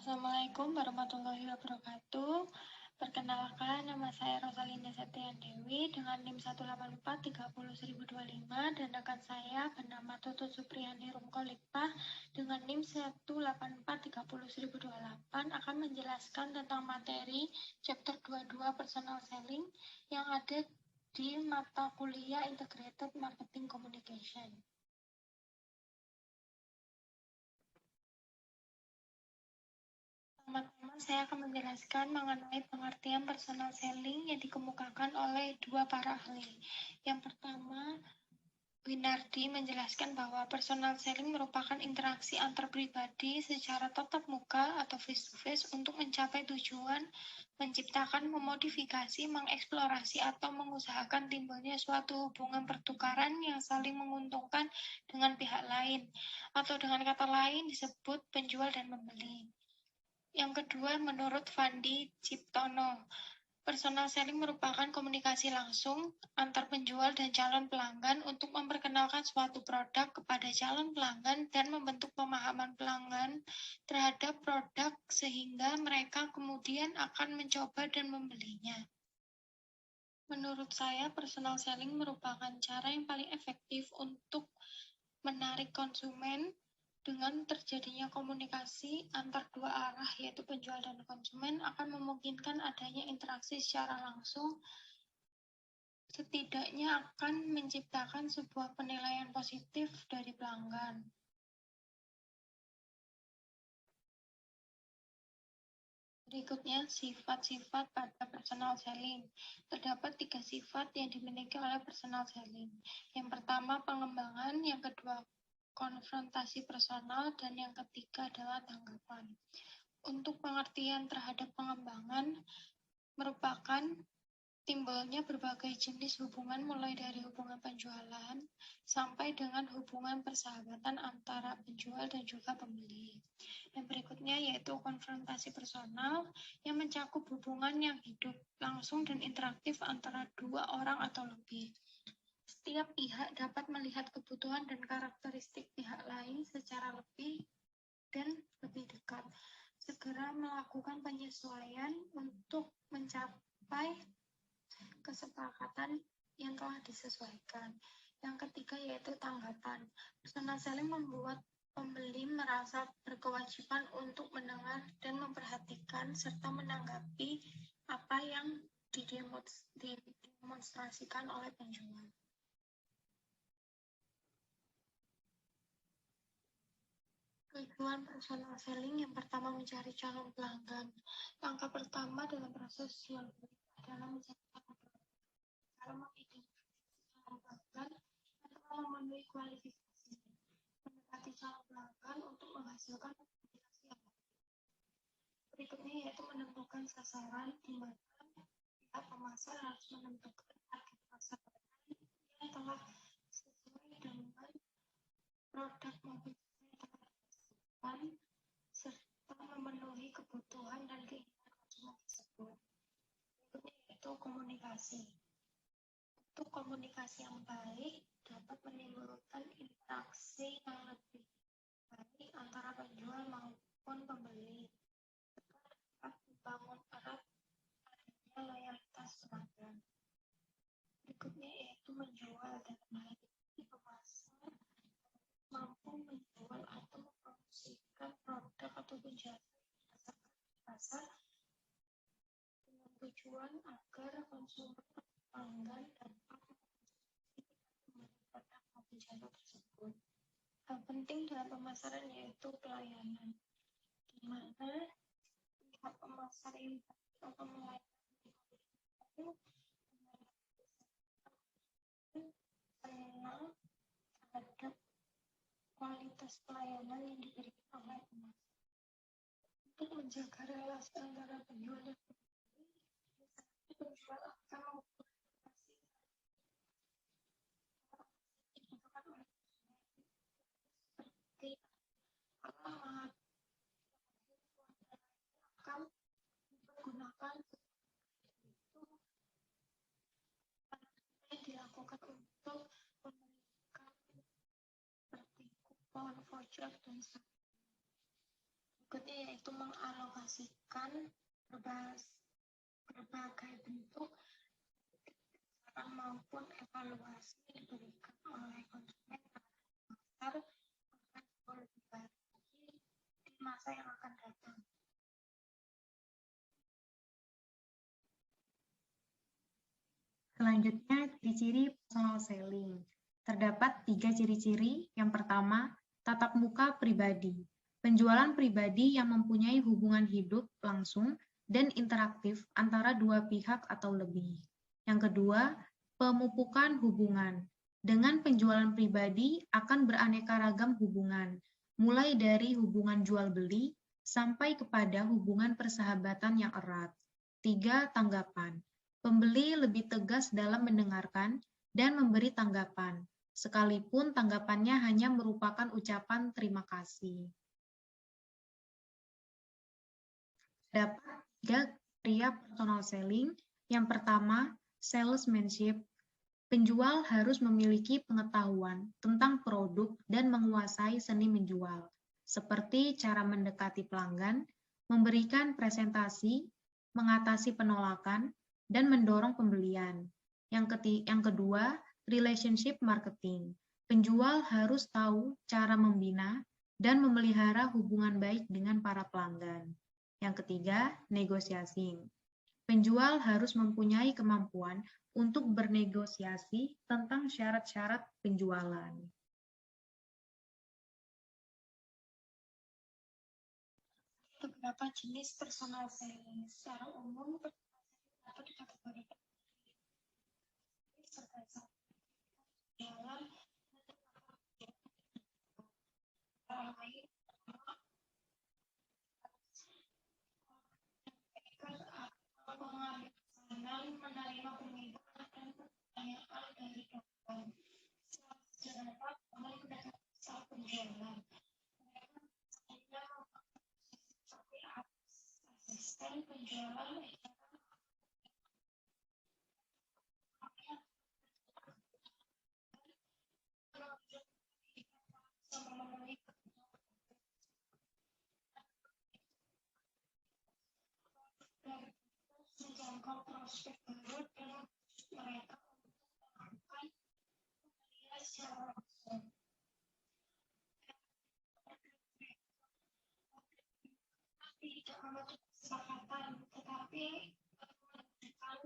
Assalamualaikum warahmatullahi wabarakatuh. Perkenalkan, nama saya Rosalinda Septian Dewi dengan NIM 184301025 dan rekan saya bernama Tutut Supriyani Rumkolipah dengan NIM 184301028 akan menjelaskan tentang materi chapter 22 personal selling yang ada di mata kuliah Integrated Marketing Communication. Pertama-tama saya akan menjelaskan mengenai pengertian personal selling yang dikemukakan oleh dua para ahli. Yang pertama, Winardi menjelaskan bahwa personal selling merupakan interaksi antar pribadi secara tatap muka atau face-to-face untuk mencapai tujuan menciptakan, memodifikasi, mengeksplorasi, atau mengusahakan timbulnya suatu hubungan pertukaran yang saling menguntungkan dengan pihak lain, atau dengan kata lain disebut penjual dan pembeli. Yang kedua, menurut Fandi Ciptono, personal selling merupakan komunikasi langsung antar penjual dan calon pelanggan untuk memperkenalkan suatu produk kepada calon pelanggan dan membentuk pemahaman pelanggan terhadap produk sehingga mereka kemudian akan mencoba dan membelinya. Menurut saya, personal selling merupakan cara yang paling efektif untuk menarik konsumen dengan terjadinya komunikasi antar dua arah, yaitu penjual dan konsumen, akan memungkinkan adanya interaksi secara langsung, setidaknya akan menciptakan sebuah penilaian positif dari pelanggan. Berikutnya, sifat-sifat pada personal selling. Terdapat 3 sifat yang dimiliki oleh personal selling. Yang pertama, pengembangan. Yang kedua, konfrontasi personal, dan yang ketiga adalah tanggapan. Untuk pengertian terhadap pengembangan merupakan timbulnya berbagai jenis hubungan mulai dari hubungan penjualan sampai dengan hubungan persahabatan antara penjual dan juga pembeli. Yang berikutnya yaitu konfrontasi personal yang mencakup hubungan yang hidup, langsung dan interaktif antara dua orang atau lebih. Setiap pihak dapat melihat kebutuhan dan karakteristik pihak lain secara lebih dan lebih dekat. Segera melakukan penyesuaian untuk mencapai kesepakatan yang telah disesuaikan. Yang ketiga yaitu tanggapan. Personal selling membuat pembeli merasa berkewajiban untuk mendengar dan memperhatikan serta menanggapi apa yang didemonstrasikan oleh penjual. Tujuan personal selling yang pertama mencari calon pelanggan. Langkah pertama dalam proses jual beli adalah mencari calon pelanggan. Kalau mengidentifikasi calon pelanggan adalah memenuhi kualifikasi. Mendekati calon pelanggan untuk menghasilkan komunikasi yang baik. Berikutnya yaitu menentukan sasaran, di mana pihak pemasar harus menentukan target pasar yang telah sesuai dengan produk mobil serta memenuhi kebutuhan dan keinginan konsumen tersebut. Berikutnya yaitu komunikasi. Untuk komunikasi yang baik dapat menimbulkan interaksi yang lebih baik antara penjual maupun pembeli. Dapat membangun erat adanya loyalitas pelanggan. Berikutnya yaitu menjual dan melayani pemasar mampu menjual atau mempromosikan produk ataupun jasa pasar dengan tujuan agar konsumen pelanggan dapat menggunakan produk maupun jasa tersebut. Hal penting dalam pemasaran yaitu pelayanan, di mana pihak pemasar yang atau melayani itu kenal terhadap kualitas pelayanan yang diberikan oleh pemasar. Untuk menjaga relasi antara penjual dan pembeli, penjual akan mengkomunikasi dibutuhkan oleh seperti alamat, akan menggunakan itu yang dilakukan untuk memberikan seperti kupon, voucher, dan sebagainya. Berikutnya yaitu mengalokasikan berbagai bentuk maupun evaluasi diberikan oleh konsumen terhadap pasar agar lebih baik di masa yang akan datang. Selanjutnya, ciri-ciri personal selling. Terdapat 3 ciri-ciri. Yang pertama, tatap muka pribadi. Penjualan pribadi yang mempunyai hubungan hidup langsung dan interaktif antara dua pihak atau lebih. Yang kedua, pemupukan hubungan. Dengan penjualan pribadi akan beraneka ragam hubungan, mulai dari hubungan jual-beli sampai kepada hubungan persahabatan yang erat. 3, tanggapan. Pembeli lebih tegas dalam mendengarkan dan memberi tanggapan, sekalipun tanggapannya hanya merupakan ucapan terima kasih. Dapat 3 kriteria personal selling. Yang pertama, salesmanship. Penjual harus memiliki pengetahuan tentang produk dan menguasai seni menjual, seperti cara mendekati pelanggan, memberikan presentasi, mengatasi penolakan, dan mendorong pembelian. Yang kedua, relationship marketing. Penjual harus tahu cara membina dan memelihara hubungan baik dengan para pelanggan. Yang ketiga, negosiasi. Penjual harus mempunyai kemampuan untuk bernegosiasi tentang syarat-syarat penjualan. Beberapa jenis personal selling. Secara umum, dapat dikategorikan berdasarkan dalam lain pengambilan menerima permintaan dan pertanyaan dari pelanggan. Sebenarnya mereka saat penjualan seperti asisten penjualan menjangkau prospek baru dan mereka melakukan pembelian secara langsung. Tidak membentuk kesepakatan, tetapi menunjukkan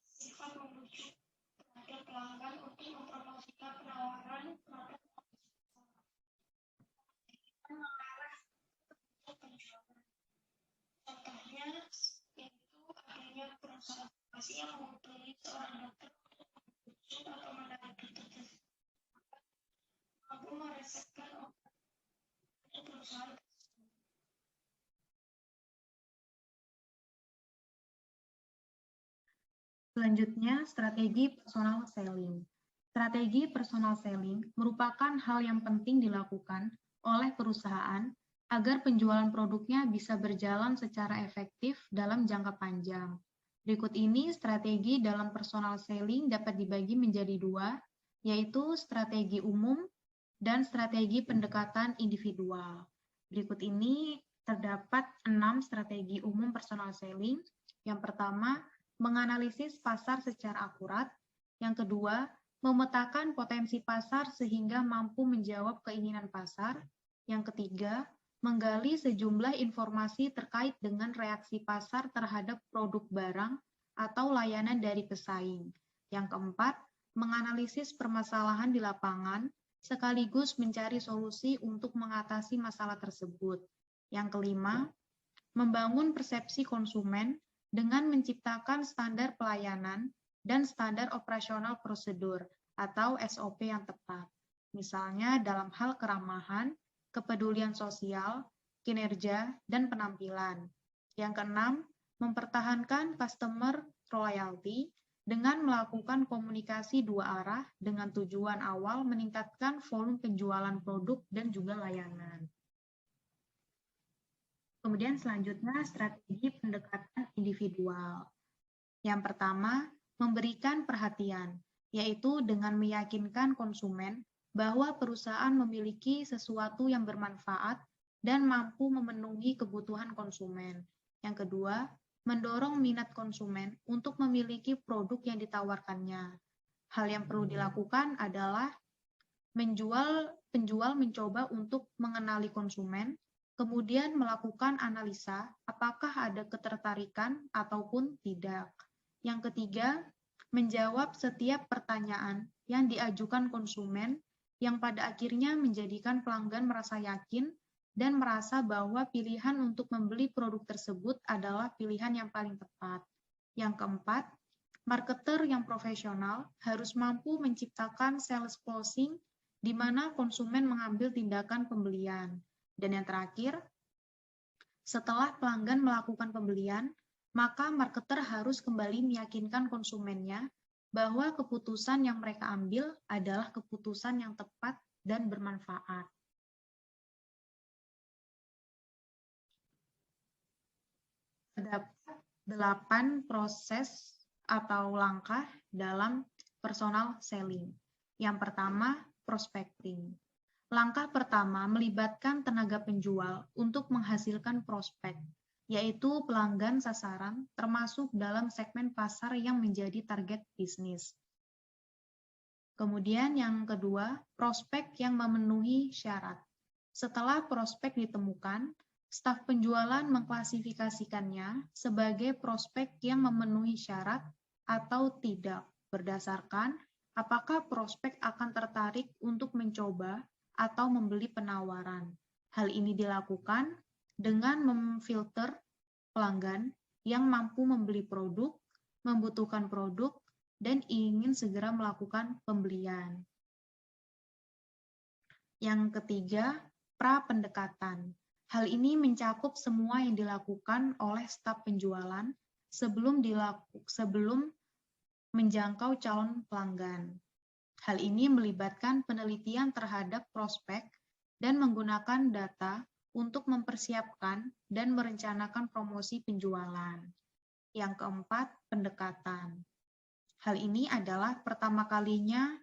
sifat membujuk terhadap pelanggan untuk mempromosikan penawaran produk mengarah ke penjualan. Contohnya yaitu adanya perusahaan farmasi yang menghubungi seorang dokter untuk membujuk atau menarik dokter tersebut mampu meresepkan obat untuk perusahaan. Selanjutnya, strategi personal selling. Strategi personal selling merupakan hal yang penting dilakukan oleh perusahaan agar penjualan produknya bisa berjalan secara efektif dalam jangka panjang. Berikut ini strategi dalam personal selling dapat dibagi menjadi 2, yaitu strategi umum dan strategi pendekatan individual. Berikut ini terdapat 6 strategi umum personal selling. Yang pertama, menganalisis pasar secara akurat. Yang kedua, memetakan potensi pasar sehingga mampu menjawab keinginan pasar. Yang ketiga, menggali sejumlah informasi terkait dengan reaksi pasar terhadap produk barang atau layanan dari pesaing. Yang keempat, menganalisis permasalahan di lapangan sekaligus mencari solusi untuk mengatasi masalah tersebut. Yang kelima, membangun persepsi konsumen dengan menciptakan standar pelayanan dan standar operasional prosedur atau SOP yang tepat. Misalnya dalam hal keramahan, kepedulian sosial, kinerja, dan penampilan. Yang keenam, mempertahankan customer loyalty dengan melakukan komunikasi 2 arah dengan tujuan awal meningkatkan volume penjualan produk dan juga layanan. Kemudian selanjutnya strategi pendekatan individual. Yang pertama, memberikan perhatian, yaitu dengan meyakinkan konsumen bahwa perusahaan memiliki sesuatu yang bermanfaat dan mampu memenuhi kebutuhan konsumen. Yang kedua, mendorong minat konsumen untuk memiliki produk yang ditawarkannya. Hal yang perlu dilakukan adalah penjual mencoba untuk mengenali konsumen, kemudian melakukan analisa apakah ada ketertarikan ataupun tidak. Yang ketiga, menjawab setiap pertanyaan yang diajukan konsumen yang pada akhirnya menjadikan pelanggan merasa yakin dan merasa bahwa pilihan untuk membeli produk tersebut adalah pilihan yang paling tepat. Yang keempat, marketer yang profesional harus mampu menciptakan sales closing di mana konsumen mengambil tindakan pembelian. Dan yang terakhir, setelah pelanggan melakukan pembelian, maka marketer harus kembali meyakinkan konsumennya bahwa keputusan yang mereka ambil adalah keputusan yang tepat dan bermanfaat. Terdapat 8 proses atau langkah dalam personal selling. Yang pertama, prospecting. Langkah pertama melibatkan tenaga penjual untuk menghasilkan prospek, yaitu pelanggan sasaran termasuk dalam segmen pasar yang menjadi target bisnis. Kemudian yang kedua, prospek yang memenuhi syarat. Setelah prospek ditemukan, staf penjualan mengklasifikasikannya sebagai prospek yang memenuhi syarat atau tidak, berdasarkan apakah prospek akan tertarik untuk mencoba atau membeli penawaran. Hal ini dilakukan dengan memfilter pelanggan yang mampu membeli produk, membutuhkan produk, dan ingin segera melakukan pembelian. Yang ketiga, pra-pendekatan. Hal ini mencakup semua yang dilakukan oleh staf penjualan sebelum menjangkau calon pelanggan. Hal ini melibatkan penelitian terhadap prospek dan menggunakan data untuk mempersiapkan dan merencanakan promosi penjualan. Yang keempat, pendekatan. Hal ini adalah pertama kalinya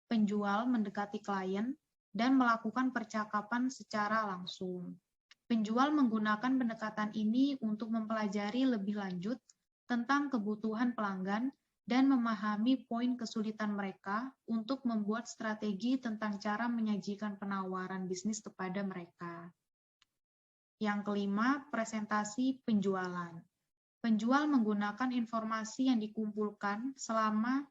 penjual mendekati klien dan melakukan percakapan secara langsung. Penjual menggunakan pendekatan ini untuk mempelajari lebih lanjut tentang kebutuhan pelanggan dan memahami poin kesulitan mereka untuk membuat strategi tentang cara menyajikan penawaran bisnis kepada mereka. Yang kelima, presentasi penjualan. Penjual menggunakan informasi yang dikumpulkan selama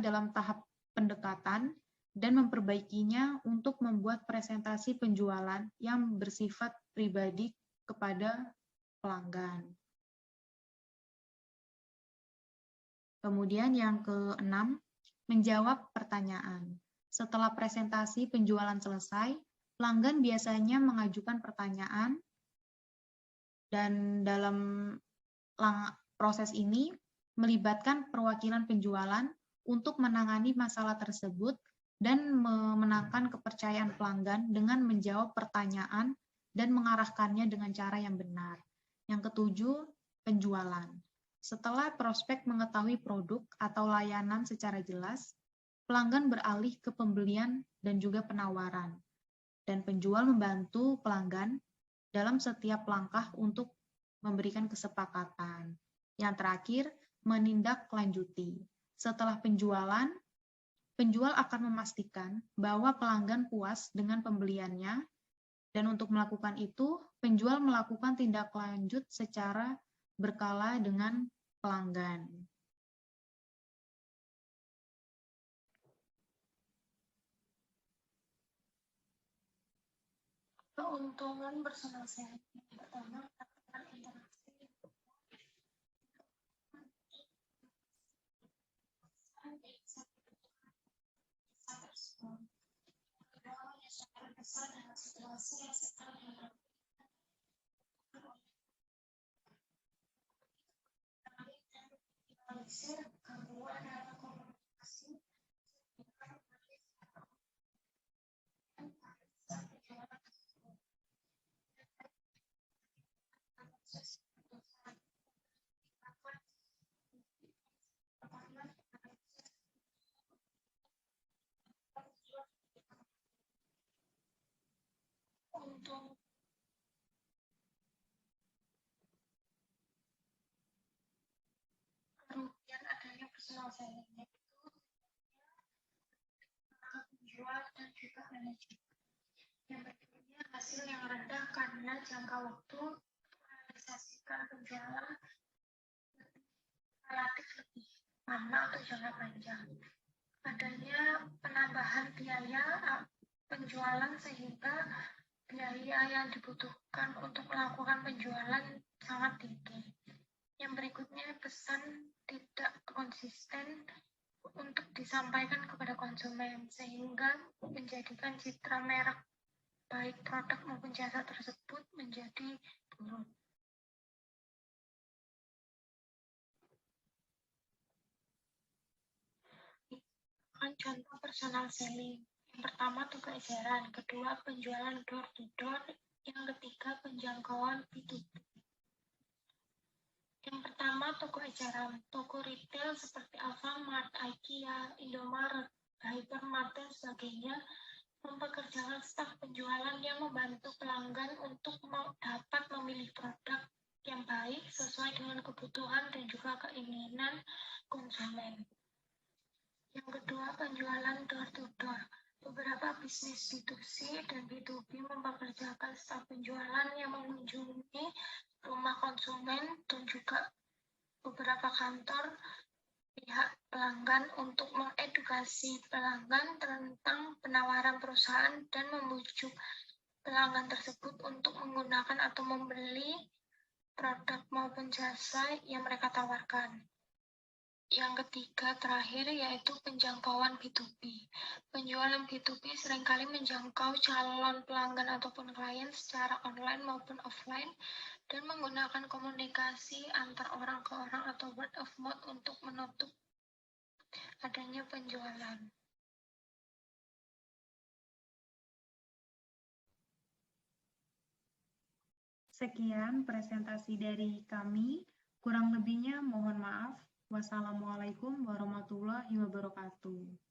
dalam tahap pendekatan dan memperbaikinya untuk membuat presentasi penjualan yang bersifat pribadi kepada pelanggan. Kemudian yang keenam, menjawab pertanyaan. Setelah presentasi penjualan selesai, pelanggan biasanya mengajukan pertanyaan dan dalam proses ini melibatkan perwakilan penjualan untuk menangani masalah tersebut dan memenangkan kepercayaan pelanggan dengan menjawab pertanyaan dan mengarahkannya dengan cara yang benar. Yang ketujuh, penjualan. Setelah prospek mengetahui produk atau layanan secara jelas, pelanggan beralih ke pembelian dan juga penawaran. Dan penjual membantu pelanggan dalam setiap langkah untuk memberikan kesepakatan. Yang terakhir, menindaklanjuti. Setelah penjualan, penjual akan memastikan bahwa pelanggan puas dengan pembeliannya, dan untuk melakukan itu, penjual melakukan tindak lanjut secara berkala dengan pelanggan. Keuntungan personal selling yang pertama, interaksi besar dengan situasi yang sedang dianalisir. Kedua adalah komunikasi. personal selling, yaitu penjual dan juga manajer. Yang berikutnya hasil yang rendah karena jangka waktu merealisasikan penjualan relatif lebih lama atau jangka panjang. Adanya penambahan biaya penjualan sehingga biaya yang dibutuhkan untuk melakukan penjualan sangat tinggi. Yang berikutnya pesan tidak konsisten untuk disampaikan kepada konsumen sehingga menjadikan citra merek baik produk maupun jasa tersebut menjadi buruk. Contoh personal selling. Yang pertama toko eceran, kedua penjualan door to door, yang ketiga penjangkauan B2B. Yang pertama toko eceran, toko retail seperti Alfamart, IKEA, Indomaret, Hypermart dan sebagainya mempekerjakan staf penjualan yang membantu pelanggan untuk dapat memilih produk yang baik sesuai dengan kebutuhan dan juga keinginan konsumen. Yang kedua, penjualan door to door. Beberapa bisnis B2C dan B2B mempekerjakan staf penjualan yang mengunjungi rumah konsumen dan juga beberapa kantor pihak pelanggan untuk mengedukasi pelanggan tentang penawaran perusahaan dan membujuk pelanggan tersebut untuk menggunakan atau membeli produk maupun jasa yang mereka tawarkan. Yang ketiga terakhir yaitu penjangkauan B2B. Penjualan B2B seringkali menjangkau calon pelanggan ataupun klien secara online maupun offline dan menggunakan komunikasi antar orang ke orang atau word of mouth untuk menutup adanya penjualan. Sekian presentasi dari kami. Kurang lebihnya mohon maaf. Wassalamualaikum warahmatullahi wabarakatuh.